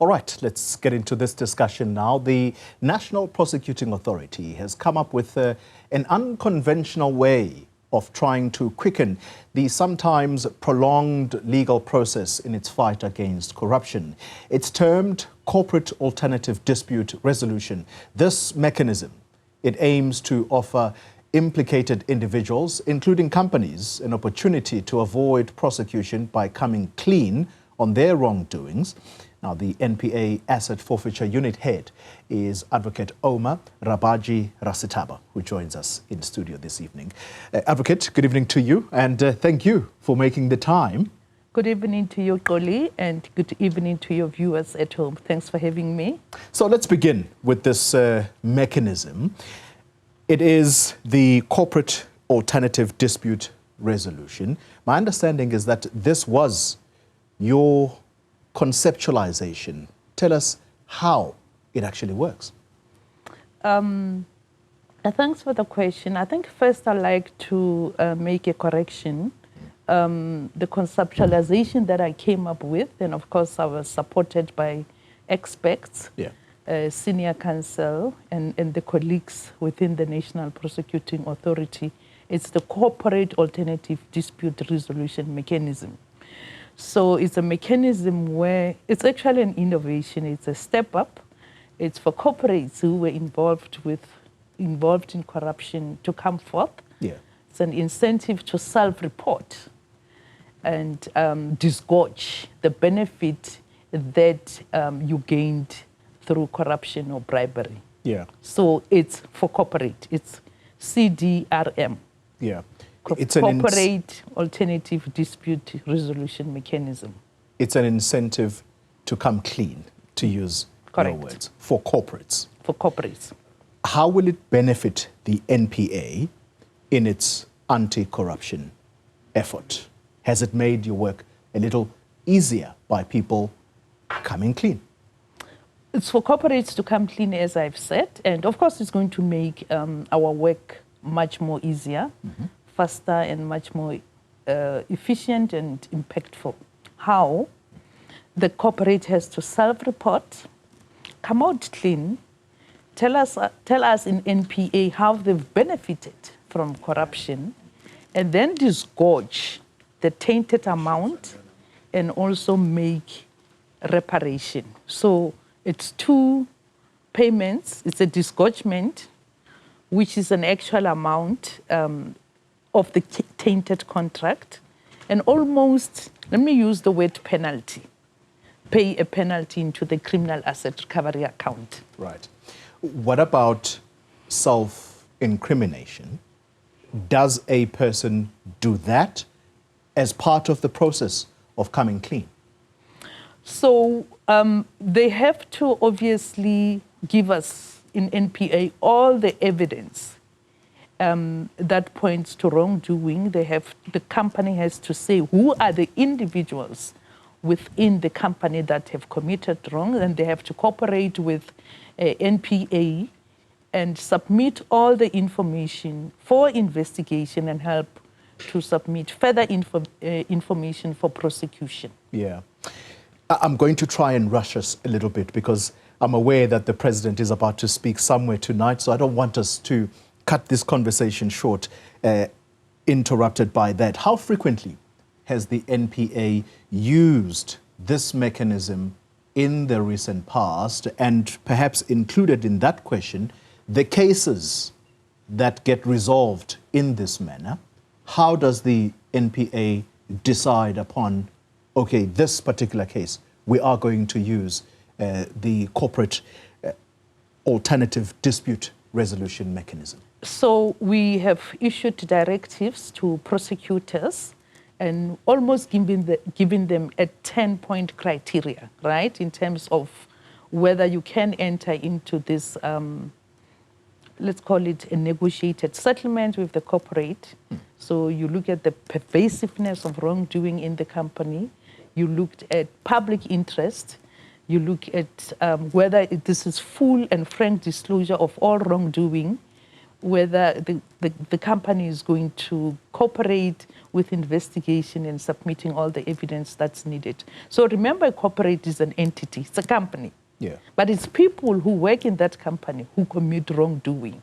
All right, let's get into this discussion now. The National Prosecuting Authority has come up with an unconventional way of trying to quicken the sometimes prolonged legal process in its fight against corruption. It's termed Corporate Alternative Dispute Resolution. This mechanism, it aims to offer implicated individuals, including companies, an opportunity to avoid prosecution by coming clean on their wrongdoings. Now, the NPA Asset Forfeiture Unit Head is Advocate Ouma Rabaji-Rasethaba, who joins us in studio this evening. Advocate, good evening to you, and thank you for making the time. Good evening to you, Koli, and good evening to your viewers at home. Thanks for having me. So let's begin with this mechanism. It is the Corporate Alternative Dispute Resolution. My understanding is that this was your conceptualization. Tell us how it actually works. Thanks for the question. I think first I'd like to make a correction. The conceptualization that I came up with, and of course I was supported by experts, senior counsel, and the colleagues within the National Prosecuting Authority. It's the Corporate Alternative Dispute Resolution Mechanism. So it's a mechanism where it's actually an innovation. It's a step up. It's for corporates who were involved in corruption to come forth. Yeah. It's an incentive to self-report and disgorge the benefit that you gained through corruption or bribery. Yeah. So it's for corporate. It's CDRM. Yeah. It's Corporate Alternative Dispute Resolution Mechanism. It's an incentive to come clean, to use your words, for corporates. For corporates. How will it benefit the NPA in its anti-corruption effort? Has it made your work a little easier by people coming clean? It's for corporates to come clean, as I've said, and of course it's going to make our work much more easier, faster and much more efficient and impactful. How? The corporate has to self-report, come out clean, tell us in NPA how they've benefited from corruption, and then disgorge the tainted amount and also make reparation. So it's two payments. It's a disgorgement, which is an actual amount of the tainted contract, and almost, let me use the word penalty, pay a penalty into the criminal asset recovery account. Right. What about self-incrimination? Does a person do that as part of the process of coming clean? So they have to obviously give us in NPA all the evidence that points to wrongdoing. The company has to say who are the individuals within the company that have committed wrong, and they have to cooperate with NPA and submit all the information for investigation and help to submit further information for prosecution. Yeah. I'm going to try and rush us a little bit because I'm aware that the president is about to speak somewhere tonight, so I don't want us to cut this conversation short, interrupted by that. How frequently has the NPA used this mechanism in the recent past, and perhaps included in that question, the cases that get resolved in this manner? How does the NPA decide upon, okay, this particular case, we are going to use the Corporate Alternative Dispute Resolution Mechanism? So we have issued directives to prosecutors and almost giving them a 10-point criteria, right, in terms of whether you can enter into this, let's call it a negotiated settlement with the corporate. So you look at the pervasiveness of wrongdoing in the company, you looked at public interest, you look at whether this is full and frank disclosure of all wrongdoing, whether the company is going to cooperate with investigation and submitting all the evidence that's needed. So remember, a corporate is an entity, it's a company. Yeah. But it's people who work in that company who commit wrongdoing.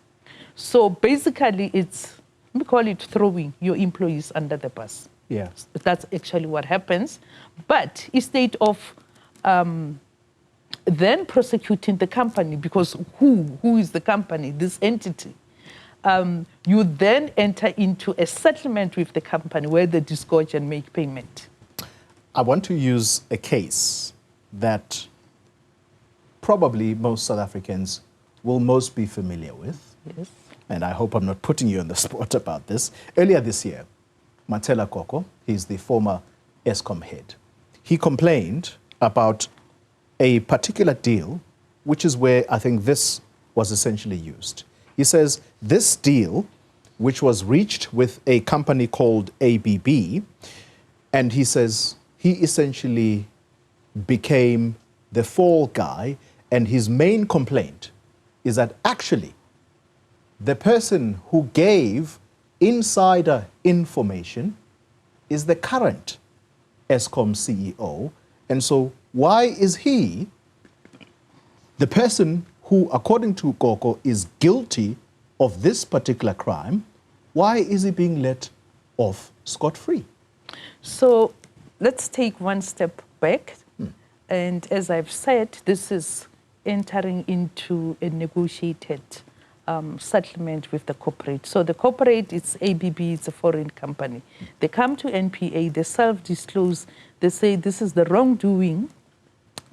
So basically, we call it throwing your employees under the bus. Yeah. That's actually what happens. But instead of then prosecuting the company, because who is the company, this entity, you then enter into a settlement with the company where they disgorge and make payment. I want to use a case that probably most South Africans will most be familiar with. Yes. And I hope I'm not putting you on the spot about this. Earlier this year, Matela Koko, he's the former Eskom head, he complained about a particular deal, which is where I think this was essentially used. He says this deal, which was reached with a company called ABB, and he says he essentially became the fall guy, and his main complaint is that actually the person who gave insider information is the current Eskom CEO. And so why is he, the person who, according to Koko, is guilty of this particular crime, why is he being let off scot-free? So let's take one step back. And as I've said, this is entering into a negotiated settlement with the corporate. So the corporate, it's ABB, it's a foreign company. They come to NPA, they self-disclose, they say this is the wrongdoing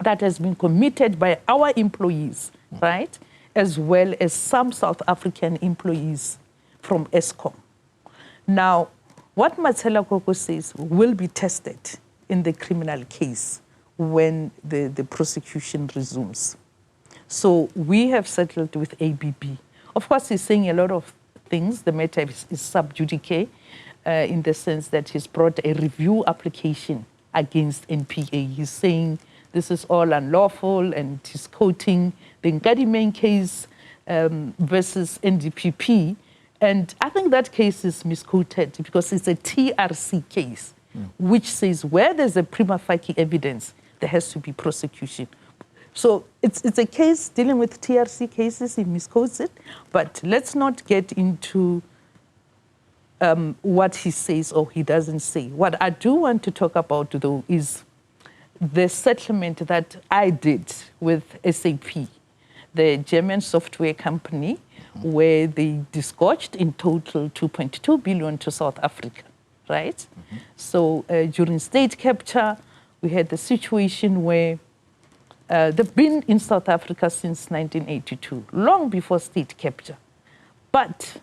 that has been committed by our employees, right? As well as some South African employees from Eskom. Now, what Matela Koko says will be tested in the criminal case when the prosecution resumes. So we have settled with ABB. Of course, he's saying a lot of things. The matter is sub judice in the sense that he's brought a review application against NPA. He's saying this is all unlawful, and he's quoting the Nkadimane case versus NDPP. And I think that case is misquoted because it's a TRC case, which says where there's a prima facie evidence, there has to be prosecution. So it's a case dealing with TRC cases, he misquotes it, but let's not get into what he says or he doesn't say. What I do want to talk about, though, is the settlement that I did with SAP, the German software company, where they disgorged in total 2.2 billion to South Africa, right? So during state capture, we had the situation where they've been in South Africa since 1982, long before state capture. But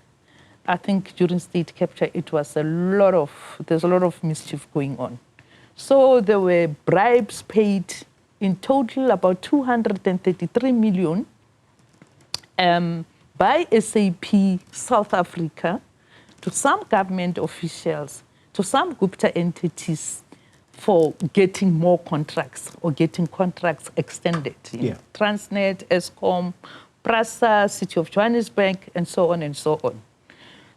I think during state capture, there's a lot of mischief going on. So there were bribes paid in total about 233 million by SAP South Africa to some government officials, to some Gupta entities for getting more contracts or getting contracts extended. Transnet, Eskom, Prasa, City of Johannesburg, and so on and so on.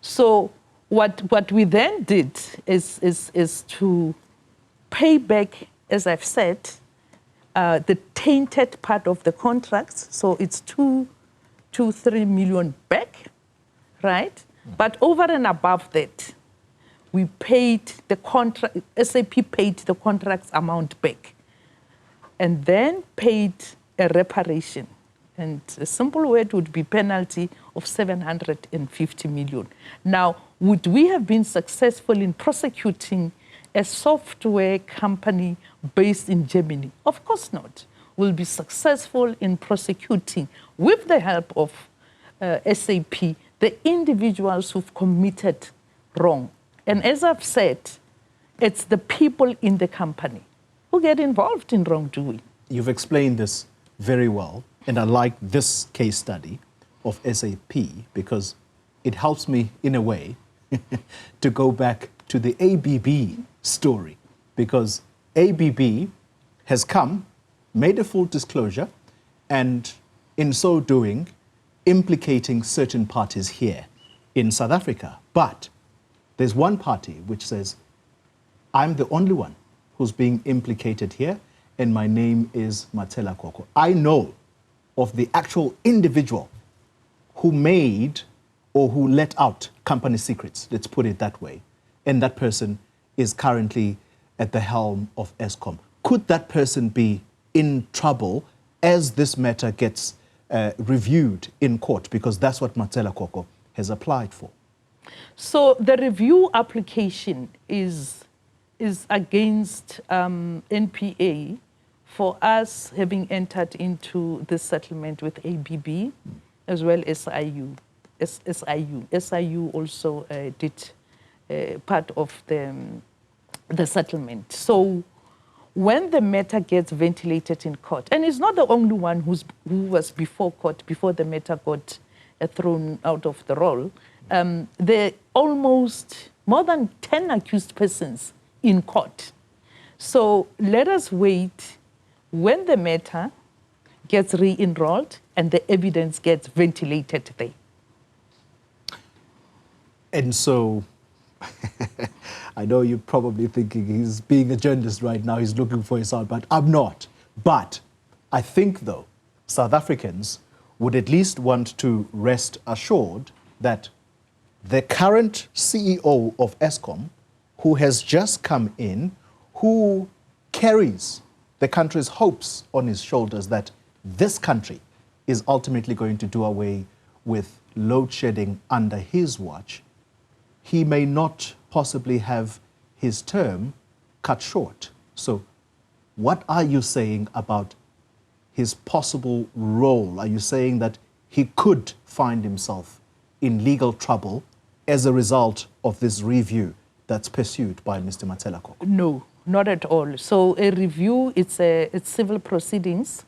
So what we then did is to pay back, as I've said, the tainted part of the contracts. So it's 3 million back, right? But over and above that, we paid the contract, SAP paid the contract's amount back and then paid a reparation. And a simple word would be penalty of 750 million. Now, would we have been successful in prosecuting a software company based in Germany? Of course not. We'll be successful in prosecuting, with the help of SAP, the individuals who've committed wrong. And as I've said, it's the people in the company who get involved in wrongdoing. You've explained this very well, and I like this case study of SAP because it helps me, in a way, to go back to the ABB story, because ABB has come, made a full disclosure, and in so doing, implicating certain parties here in South Africa. But there's one party which says, I'm the only one who's being implicated here, and my name is Matela Koko. I know of the actual individual who made or who let out company secrets, let's put it that way, and that person is currently at the helm of Eskom. Could that person be in trouble as this matter gets reviewed in court? Because that's what Matela Koko has applied for. So the review application is against NPA for us having entered into this settlement with ABB as well as SIU also did part of the settlement. So when the matter gets ventilated in court, and it's not the only one who was before court before the matter got thrown out of the roll, there are almost more than 10 accused persons in court. So let us wait when the matter gets re-enrolled and the evidence gets ventilated there. And so, I know you're probably thinking he's being a journalist right now, he's looking for his out, but I'm not. But I think, though, South Africans would at least want to rest assured that the current CEO of Eskom, who has just come in, who carries the country's hopes on his shoulders that this country is ultimately going to do away with load shedding under his watch, he may not possibly have his term cut short. So what are you saying about his possible role? Are you saying that he could find himself in legal trouble as a result of this review that's pursued by Mr. Matela Koko? No, not at all. So a review, it's civil proceedings.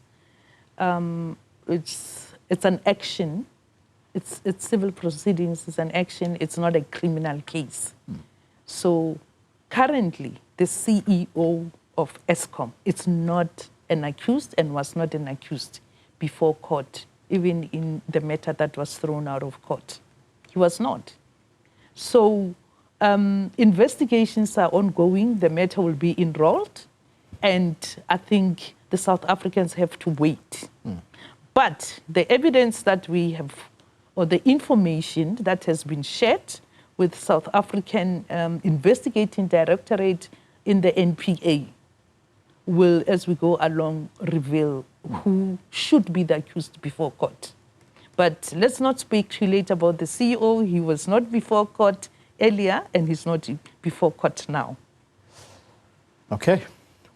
It's an action. It's civil proceedings, it's an action, it's not a criminal case. So currently, the CEO of Eskom, it's not an accused and was not an accused before court, even in the matter that was thrown out of court. He was not. So investigations are ongoing, the matter will be enrolled, and I think the South Africans have to wait. But the evidence that we have, or the information that has been shared with South African Investigating Directorate in the NPA will, as we go along, reveal who should be the accused before court. But let's not speculate about the CEO. He was not before court earlier, and he's not before court now. Okay,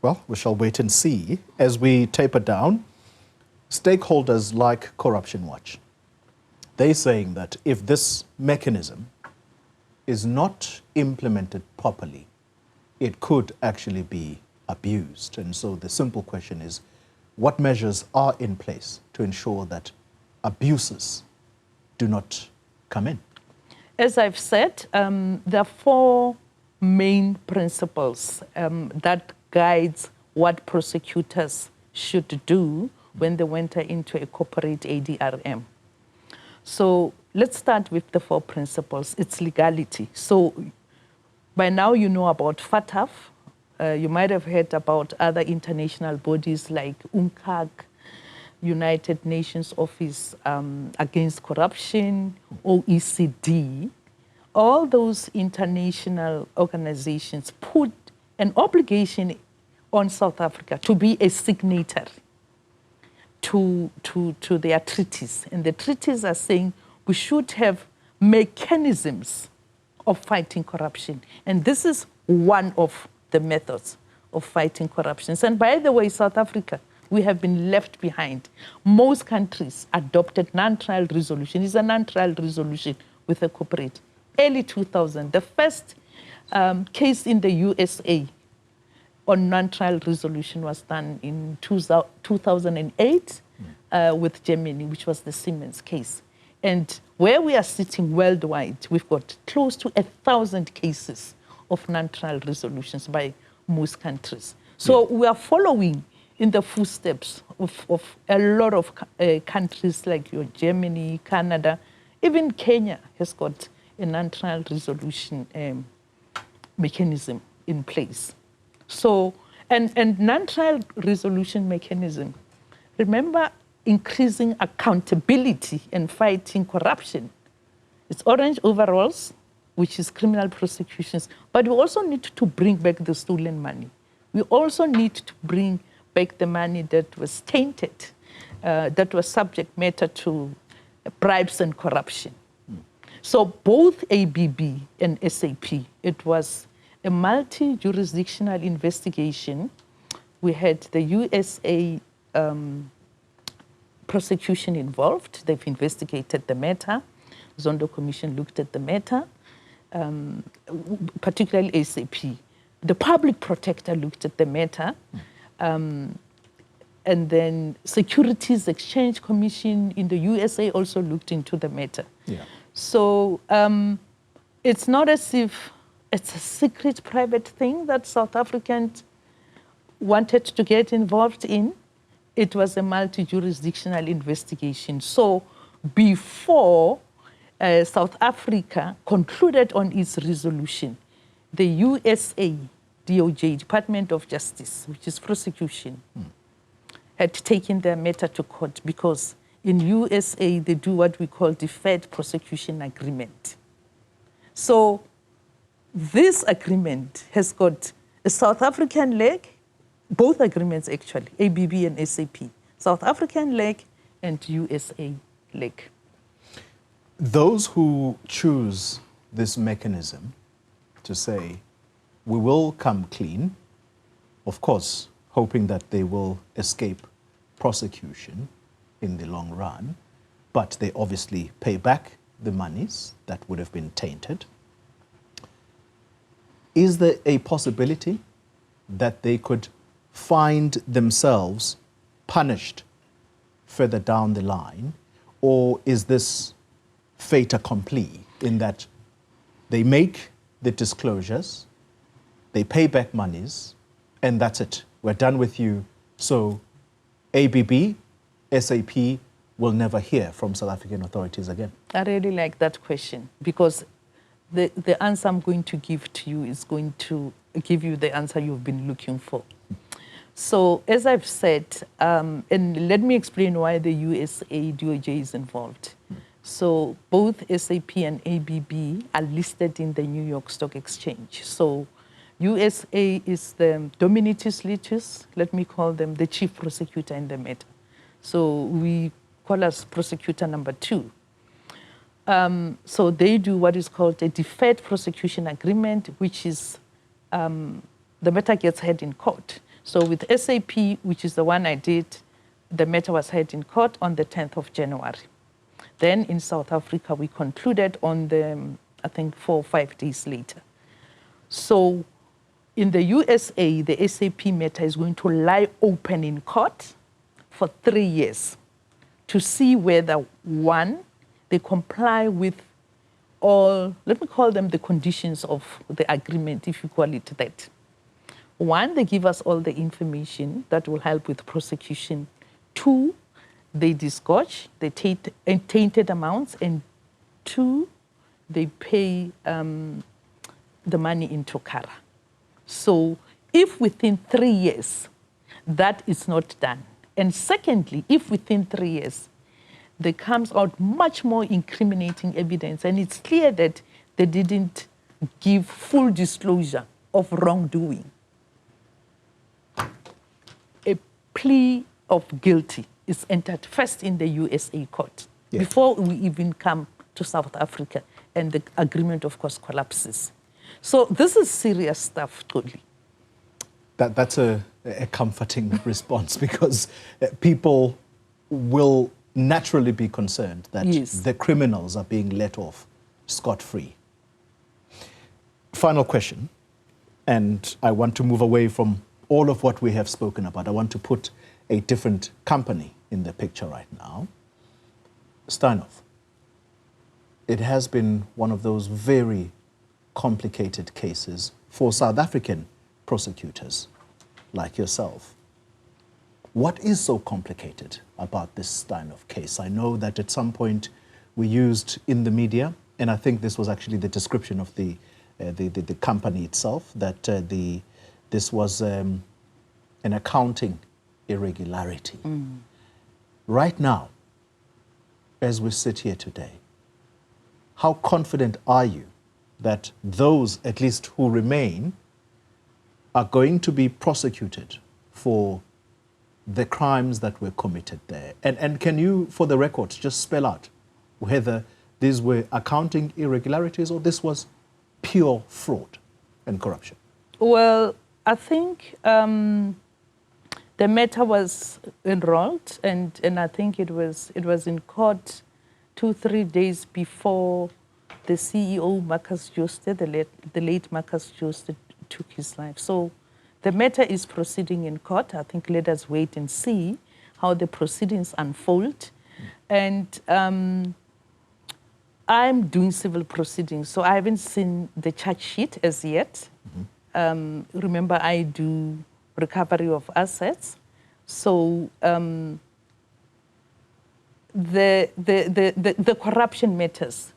well, we shall wait and see. As we taper down, stakeholders like Corruption Watch, they're saying that if this mechanism is not implemented properly, it could actually be abused. And so the simple question is, what measures are in place to ensure that abuses do not come in? As I've said, there are four main principles that guides what prosecutors should do when they enter into a corporate ADRM. So let's start with the four principles. It's legality. So by now you know about FATF. You might have heard about other international bodies like UNCAG, United Nations Office Against Corruption, OECD. All those international organizations put an obligation on South Africa to be a signatory to their treaties. And the treaties are saying we should have mechanisms of fighting corruption. And this is one of the methods of fighting corruption. And by the way, South Africa, we have been left behind. Most countries adopted non-trial resolution. It's a non-trial resolution with a corporate. Early 2000, the first case in the USA on non-trial resolution was done in 2008 with Germany, which was the Siemens case. And where we are sitting worldwide, we've got close to 1,000 cases of non-trial resolutions by most countries. So we are following in the footsteps of a lot of countries like Germany, Canada, even Kenya has got a non-trial resolution mechanism in place. So, and non-trial resolution mechanism, remember, increasing accountability and fighting corruption. It's orange overalls, which is criminal prosecutions, but we also need to bring back the stolen money. We also need to bring back the money that was tainted, that was subject matter to bribes and corruption. So both ABB and SAP, it was a multi-jurisdictional investigation. We had the USA prosecution involved. They've investigated the matter. Zondo Commission looked at the matter, particularly SAP. The public protector looked at the matter. And then Securities Exchange Commission in the USA also looked into the matter. Yeah. So it's not as if it's a secret private thing that South Africans wanted to get involved in. It was a multi-jurisdictional investigation. So before South Africa concluded on its resolution, the USA DOJ, Department of Justice, which is prosecution, had taken their matter to court because in USA they do what we call deferred prosecution agreement. So this agreement has got a South African leg, both agreements actually, ABB and SAP, South African leg and USA leg. Those who choose this mechanism to say, we will come clean, of course, hoping that they will escape prosecution in the long run, but they obviously pay back the monies that would have been tainted. Is there a possibility that they could find themselves punished further down the line, or is this fait accompli in that they make the disclosures, they pay back monies, and that's it? We're done with you. So ABB, SAP will never hear from South African authorities again. I really like that question because the answer I'm going to give to you is going to give you the answer you've been looking for. So as I've said, and let me explain why the USA DOJ is involved. So both SAP and ABB are listed in the New York Stock Exchange. So USA is the Dominatus Litis, let me call them the chief prosecutor in the matter. So we call us prosecutor number 2. So they do what is called a deferred prosecution agreement, which is the matter gets heard in court. So with SAP, which is the one I did, the matter was heard in court on the 10th of January. Then in South Africa, we concluded on the, I think, 4 or 5 days later. So in the USA, the SAP matter is going to lie open in court for 3 years to see whether, one, they comply with all, let me call them the conditions of the agreement, if you call it that. One, they give us all the information that will help with prosecution. 2, they disgorge the tainted amounts. And 2, they pay the money into Kara. So if within 3 years that is not done, and secondly, if within 3 years there comes out much more incriminating evidence and it's clear that they didn't give full disclosure of wrongdoing, a plea of guilty is entered first in the USA court before we even come to South Africa, and the agreement, of course, collapses. So this is serious stuff, totally. That's a comforting response because people will naturally be concerned that the criminals are being let off scot-free. Final question, and I want to move away from all of what we have spoken about. I want to put a different company in the picture right now. Steinhoff. It has been one of those very complicated cases for South African prosecutors like yourself. What is so complicated about this Steinhoff case? I know that at some point we used in the media And I think this was actually the description of the company itself, that this was an accounting irregularity. Right now, as we sit here today, how confident are you that those, at least who remain, are going to be prosecuted for the crimes that were committed there? And can you, for the record, just spell out whether these were accounting irregularities or this was pure fraud and corruption? Well, I think the matter was enrolled, and I think it was in court 2-3 days before the CEO, Marcus Jooste, the late Marcus Jooste, took his life. So the matter is proceeding in court. I think let us wait and see how the proceedings unfold. And I'm doing civil proceedings, so I haven't seen the charge sheet as yet. Remember, I do recovery of assets. So the corruption matters,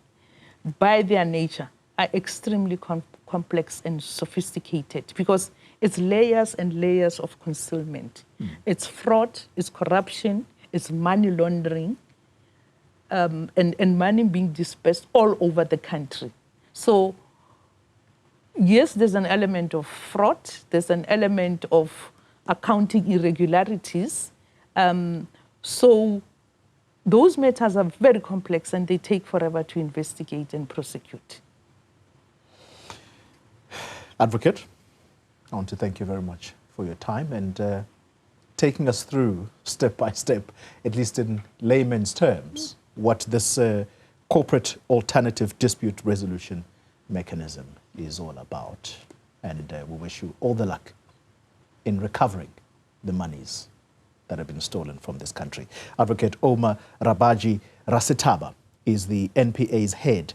by their nature, are extremely complex and sophisticated because it's layers and layers of concealment. It's fraud, it's corruption, it's money laundering, and money being dispersed all over the country. So yes, there's an element of fraud, there's an element of accounting irregularities. So those matters are very complex and they take forever to investigate and prosecute. Advocate, I want to thank you very much for your time and taking us through step by step, at least in layman's terms, what this corporate alternative dispute resolution mechanism is all about. And we wish you all the luck in recovering the monies that have been stolen from this country. Advocate Ouma Rabaji-Rasethaba is the NPA's head